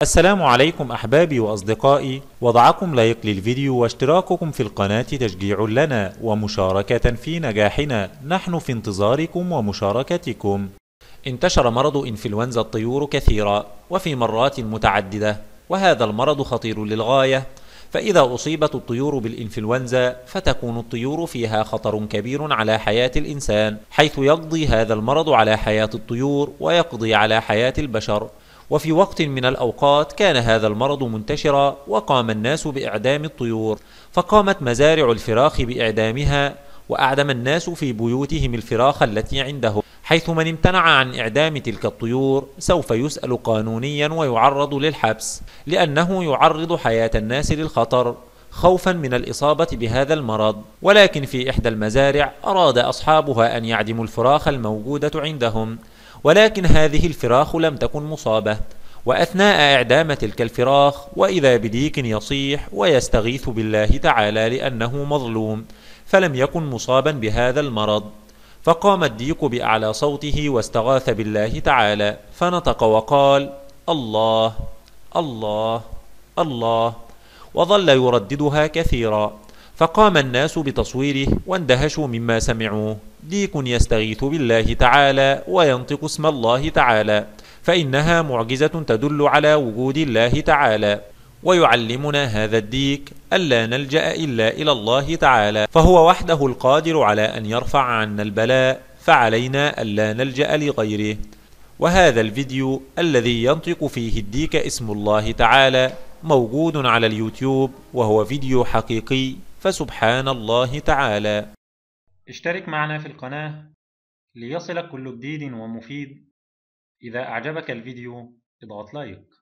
السلام عليكم أحبابي وأصدقائي، وضعكم لايك للفيديو واشتراككم في القناة تشجيع لنا ومشاركة في نجاحنا. نحن في انتظاركم ومشاركتكم. انتشر مرض إنفلونزا الطيور كثيرا وفي مرات متعددة، وهذا المرض خطير للغاية، فإذا أصيبت الطيور بالإنفلونزا فتكون الطيور فيها خطر كبير على حياة الإنسان، حيث يقضي هذا المرض على حياة الطيور ويقضي على حياة البشر. وفي وقت من الأوقات كان هذا المرض منتشرا، وقام الناس بإعدام الطيور، فقامت مزارع الفراخ بإعدامها، وأعدم الناس في بيوتهم الفراخ التي عندهم، حيث من امتنع عن إعدام تلك الطيور سوف يسأل قانونيا ويعرض للحبس، لأنه يعرض حياة الناس للخطر خوفا من الإصابة بهذا المرض. ولكن في إحدى المزارع أراد أصحابها أن يعدموا الفراخ الموجودة عندهم، ولكن هذه الفراخ لم تكن مصابة، وأثناء إعدام تلك الفراخ وإذا بديك يصيح ويستغيث بالله تعالى لأنه مظلوم، فلم يكن مصابا بهذا المرض، فقام الديك بأعلى صوته واستغاث بالله تعالى، فنطق وقال: الله الله الله، وظل يرددها كثيرا، فقام الناس بتصويره واندهشوا مما سمعوه. ديك يستغيث بالله تعالى وينطق اسم الله تعالى، فإنها معجزة تدل على وجود الله تعالى، ويعلمنا هذا الديك ألا نلجأ إلا إلى الله تعالى، فهو وحده القادر على أن يرفع عنا البلاء، فعلينا ألا نلجأ لغيره. وهذا الفيديو الذي ينطق فيه الديك اسم الله تعالى موجود على اليوتيوب، وهو فيديو حقيقي، فسبحان الله تعالى. اشترك معنا في القناة ليصلك كل جديد ومفيد. إذا أعجبك الفيديو اضغط لايك.